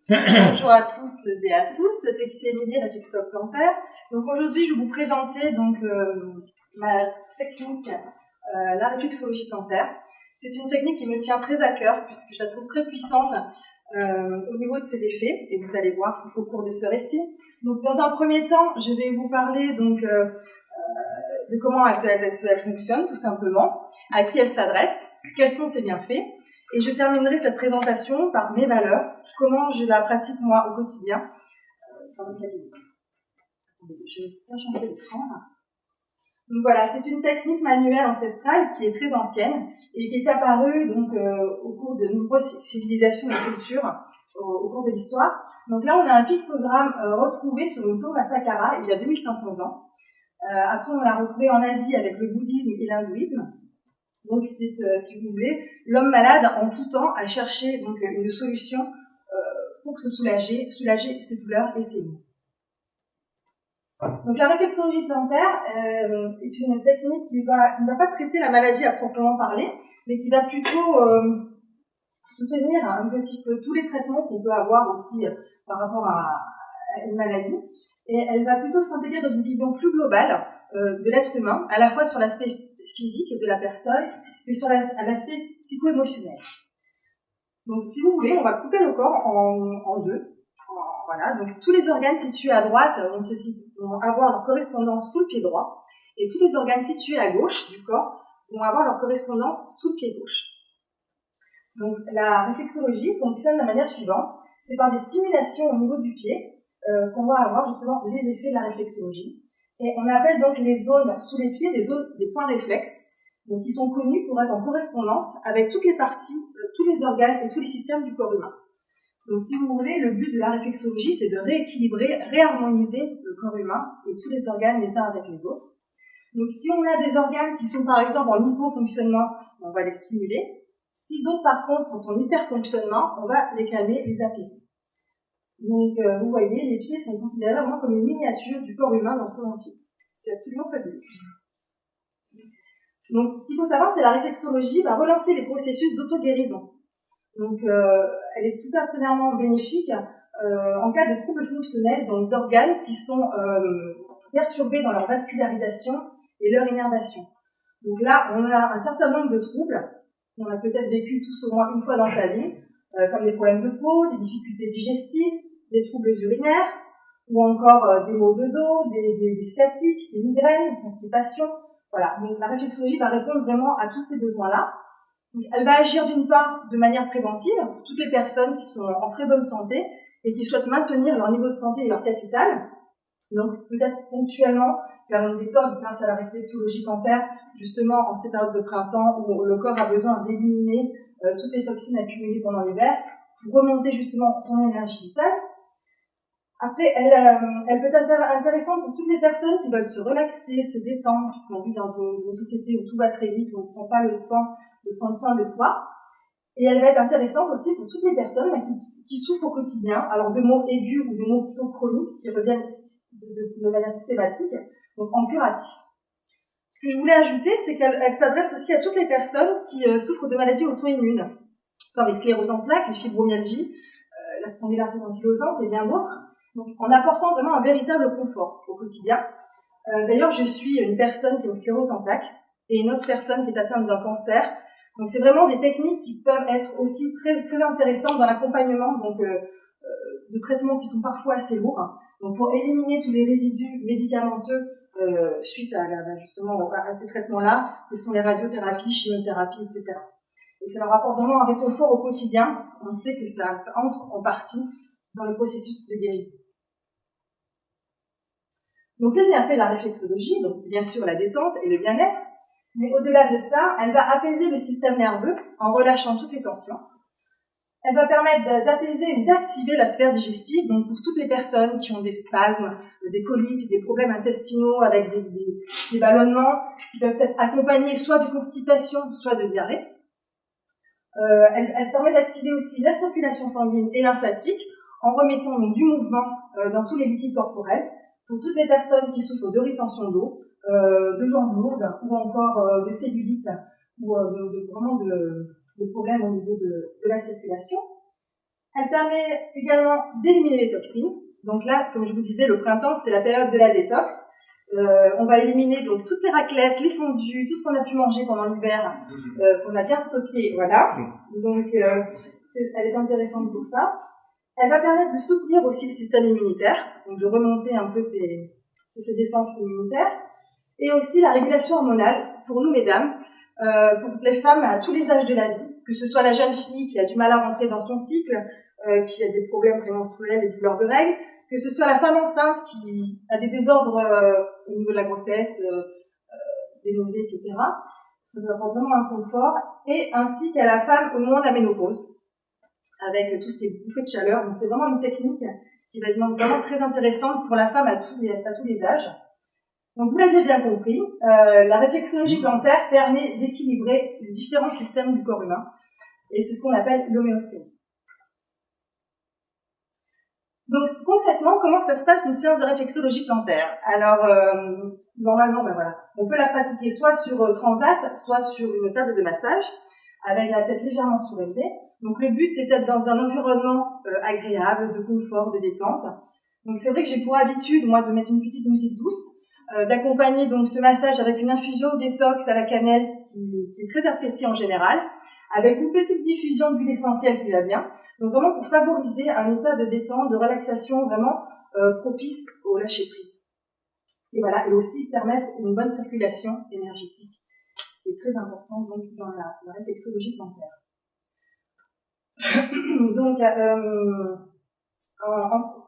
Bonjour à toutes et à tous, c'est Émilie, réflexologue plantaire. Donc aujourd'hui, je vais vous présenter ma technique, la réflexologie plantaire. C'est une technique qui me tient très à cœur puisque je la trouve très puissante au niveau de ses effets, et vous allez voir au cours de ce récit. Donc dans un premier temps, je vais vous parler de comment elle fonctionne tout simplement, à qui elle s'adresse, quels sont ses bienfaits. Et je terminerai cette présentation par mes valeurs, comment je la pratique moi au quotidien dans le cabinet. Attendez, je vais bien changer d'écran. Donc voilà, c'est une technique manuelle ancestrale qui est très ancienne et qui est apparue au cours de nombreuses civilisations et cultures au cours de l'histoire. Donc là, on a un pictogramme retrouvé sur une tombe à Saqqara il y a 2500 ans. Après, on l'a retrouvé en Asie avec le bouddhisme et l'hindouisme. Donc, c'est, si vous voulez, l'homme malade en tout temps a cherché une solution pour se soulager ses douleurs et ses maux. Donc, la réflexologie plantaire est une technique qui ne va pas traiter la maladie à proprement parler, mais qui va plutôt soutenir un petit peu tous les traitements qu'on peut avoir aussi par rapport à une maladie. Et elle va plutôt s'intégrer dans une vision plus globale de l'être humain, à la fois sur l'aspect physique de la personne et sur l'aspect psycho-émotionnel. Donc, si vous voulez, on va couper le corps en deux. Voilà, donc tous les organes situés à droite vont avoir leur correspondance sous le pied droit, et tous les organes situés à gauche du corps vont avoir leur correspondance sous le pied gauche. Donc, la réflexologie fonctionne de la manière suivante. C'est par des stimulations au niveau du pied qu'on va avoir justement les effets de la réflexologie. Et on appelle donc les zones sous les pieds des points réflexes, donc qui sont connus pour être en correspondance avec toutes les parties, tous les organes et tous les systèmes du corps humain. Donc si vous voulez, le but de la réflexologie, c'est de rééquilibrer, réharmoniser le corps humain et tous les organes les uns avec les autres. Donc si on a des organes qui sont par exemple en hypofonctionnement, on va les stimuler. Si d'autres par contre sont en hyperfonctionnement, on va les calmer, les apaiser. Donc, vous voyez, les pieds sont considérés vraiment comme une miniature du corps humain dans son entier. C'est absolument fabuleux. Donc, ce qu'il faut savoir, c'est que la réflexologie va relancer les processus d'auto-guérison. Donc, elle est tout particulièrement bénéfique en cas de troubles fonctionnels, donc d'organes qui sont perturbés dans leur vascularisation et leur innervation. Donc là, on a un certain nombre de troubles qu'on a peut-être vécu tous au moins une fois dans sa vie, comme des problèmes de peau, des difficultés digestives, des troubles urinaires, ou encore des maux de dos, des sciatiques, des migraines, des constipations. Voilà, donc la réflexologie va répondre vraiment à tous ces besoins-là. Donc, elle va agir d'une part de manière préventive pour toutes les personnes qui sont en très bonne santé et qui souhaitent maintenir leur niveau de santé et leur capital. Donc peut-être ponctuellement faire une détox grâce à la réflexologie plantaire, justement en ces périodes de printemps où le corps a besoin d'éliminer toutes les toxines accumulées pendant l'hiver pour remonter justement son énergie vitale. Après, elle peut être intéressante pour toutes les personnes qui veulent se relaxer, se détendre, puisqu'on vit dans une société où tout va très vite, où on ne prend pas le temps de prendre soin de soi. Et elle va être intéressante aussi pour toutes les personnes qui souffrent au quotidien, alors de maux aigus ou de maux plutôt chroniques qui reviennent de manière systématique, donc en curatif. Ce que je voulais ajouter, c'est qu'elle s'adresse aussi à toutes les personnes qui souffrent de maladies auto-immunes, comme les scléroses en plaques, les fibromyalgies, la spondylarthrite ankylosante et bien d'autres, donc en apportant vraiment un véritable confort au quotidien. D'ailleurs, je suis une personne qui a une sclérose en plaques et une autre personne qui est atteinte d'un cancer. Donc c'est vraiment des techniques qui peuvent être aussi très, très intéressantes dans l'accompagnement de traitements qui sont parfois assez lourds. Donc pour éliminer tous les résidus médicamenteux suite justement à ces traitements-là, que sont les radiothérapies, chimiothérapies, etc. Et ça leur apporte vraiment un réconfort au quotidien, parce qu'on sait que ça entre en partie dans le processus de guérison. Donc les bienfaits de la réflexologie, donc bien sûr la détente et le bien-être, mais au-delà de ça, elle va apaiser le système nerveux en relâchant toutes les tensions. Elle va permettre d'apaiser et d'activer la sphère digestive, donc pour toutes les personnes qui ont des spasmes, des colites, des problèmes intestinaux avec des ballonnements qui peuvent être accompagnés soit de constipation, soit de diarrhée. Elle permet d'activer aussi la circulation sanguine et lymphatique en remettant donc du mouvement dans tous les liquides corporels pour toutes les personnes qui souffrent de rétention d'eau, de jambes lourdes ou encore de cellulite ou vraiment de problèmes au niveau de la circulation. Elle permet également d'éliminer les toxines. Donc là, comme je vous disais, le printemps, c'est la période de la détox. On va éliminer donc toutes les raclettes, les fondus, tout ce qu'on a pu manger pendant l'hiver, qu'on a bien stocké, voilà. Donc, elle est intéressante pour ça. Elle va permettre de soutenir aussi le système immunitaire, donc de remonter un peu ses défenses immunitaires. Et aussi la régulation hormonale, pour nous, mesdames, pour les femmes à tous les âges de la vie, que ce soit la jeune fille qui a du mal à rentrer dans son cycle, qui a des problèmes prémenstruels, des douleurs de règles, que ce soit la femme enceinte qui a des désordres au niveau de la grossesse, des nausées, etc. Ça nous apporte vraiment un confort, et ainsi qu'à la femme au moment de la ménopause, avec tout ce qui est bouffée de chaleur. Donc c'est vraiment une technique qui va être vraiment très intéressante pour la femme à tous les âges. Donc vous l'avez bien compris, la réflexologie plantaire permet d'équilibrer les différents systèmes du corps humain, et c'est ce qu'on appelle l'homéostasie. Donc concrètement, comment ça se passe une séance de réflexologie plantaire? Alors normalement, voilà, on peut la pratiquer soit sur transat, soit sur une table de massage, avec la tête légèrement surélevée. Donc le but, c'est d'être dans un environnement agréable, de confort, de détente. Donc c'est vrai que j'ai pour habitude, moi, de mettre une petite musique douce, d'accompagner donc ce massage avec une infusion détox à la cannelle qui est très appréciée en général, avec une petite diffusion d'huile essentielle qui va bien. Donc vraiment pour favoriser un état de détente, de relaxation vraiment propice au lâcher prise. Et voilà, et aussi permettre une bonne circulation énergétique, qui est très importante donc dans la réflexologie plantaire. Donc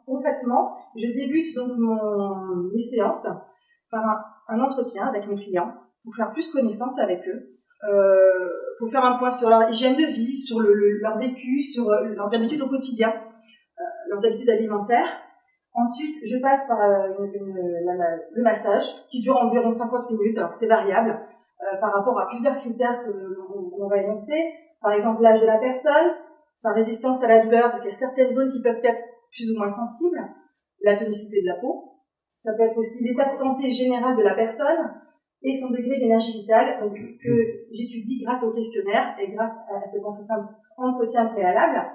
concrètement, je débute donc mes séances par un entretien avec mes clients pour faire plus connaissance avec eux, pour faire un point sur leur hygiène de vie, sur leur vécu, sur leurs habitudes au quotidien, leurs habitudes alimentaires. Ensuite, je passe par le massage qui dure environ 50 minutes. Alors c'est variable par rapport à plusieurs critères qu'on va énoncer. Par exemple, l'âge de la personne, sa résistance à la douleur, parce qu'il y a certaines zones qui peuvent être plus ou moins sensibles, la tonicité de la peau. Ça peut être aussi l'état de santé général de la personne et son degré d'énergie vitale, donc, que j'étudie grâce au questionnaire et grâce à cet entretien préalable.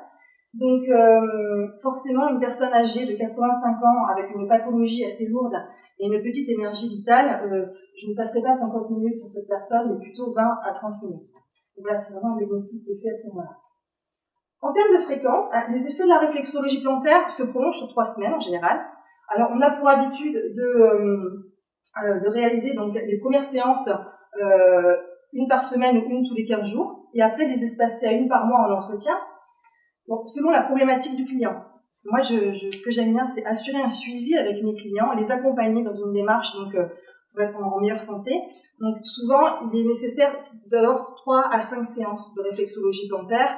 Donc, forcément, une personne âgée de 85 ans avec une pathologie assez lourde et une petite énergie vitale, je ne passerai pas 50 minutes sur cette personne, mais plutôt 20 à 30 minutes. Donc voilà, c'est vraiment un diagnostic qui est fait à ce moment-là. En termes de fréquence, les effets de la réflexologie plantaire se prolongent sur 3 semaines en général. Alors, on a pour habitude de réaliser donc les premières séances une par semaine ou une tous les 15 jours, et après les espacer à une par mois en entretien, donc, selon la problématique du client. Parce que moi, ce que j'aime bien, c'est assurer un suivi avec mes clients, les accompagner dans une démarche donc, pour être en meilleure santé. Donc souvent, il est nécessaire d'avoir 3 à 5 séances de réflexologie plantaire.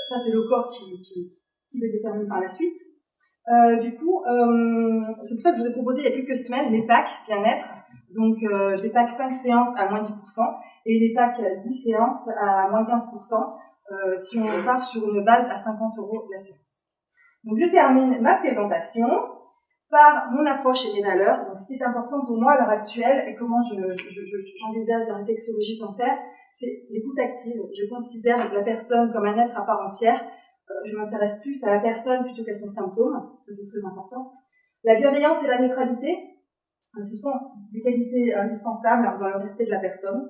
Ça, c'est le corps qui le détermine par la suite. Du coup, c'est pour ça que je vous ai proposé il y a quelques semaines les packs bien-être. Donc, les packs 5 séances à moins 10% et les packs 10 séances à moins 15% si on part sur une base à 50 € la séance. Donc, je termine ma présentation par mon approche et mes valeurs. Donc, ce qui est important pour moi à l'heure actuelle et comment j'envisage la réflexologie plantaire, c'est l'écoute active. Je considère la personne comme un être à part entière. Je m'intéresse plus à la personne plutôt qu'à son symptôme, ça c'est très important. La bienveillance et la neutralité, ce sont des qualités indispensables dans le respect de la personne.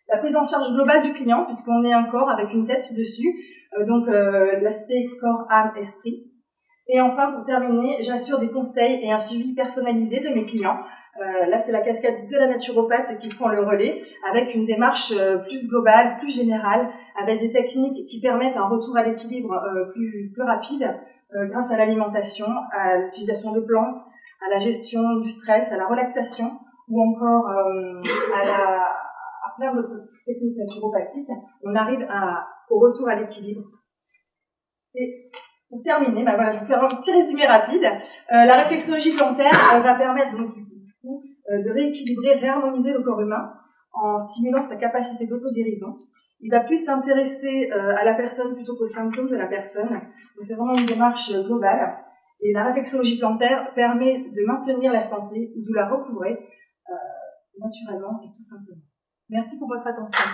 La prise en charge globale du client, puisqu'on est un corps avec une tête dessus, donc l'aspect corps, âme, esprit. Et enfin, pour terminer, j'assure des conseils et un suivi personnalisé de mes clients. Là, c'est la casquette de la naturopathe qui prend le relais, avec une démarche plus globale, plus générale, avec des techniques qui permettent un retour à l'équilibre plus rapide, grâce à l'alimentation, à l'utilisation de plantes, à la gestion du stress, à la relaxation, ou encore à plein d'autres techniques naturopathiques. On arrive au retour à l'équilibre. Et pour terminer, voilà, je vais vous faire un petit résumé rapide. La réflexologie plantaire va permettre donc de rééquilibrer, réharmoniser le corps humain en stimulant sa capacité d'auto-guérison. Il va plus s'intéresser à la personne plutôt qu'aux symptômes de la personne. Donc c'est vraiment une démarche globale. Et la réflexologie plantaire permet de maintenir la santé ou de la recouvrer naturellement et tout simplement. Merci pour votre attention.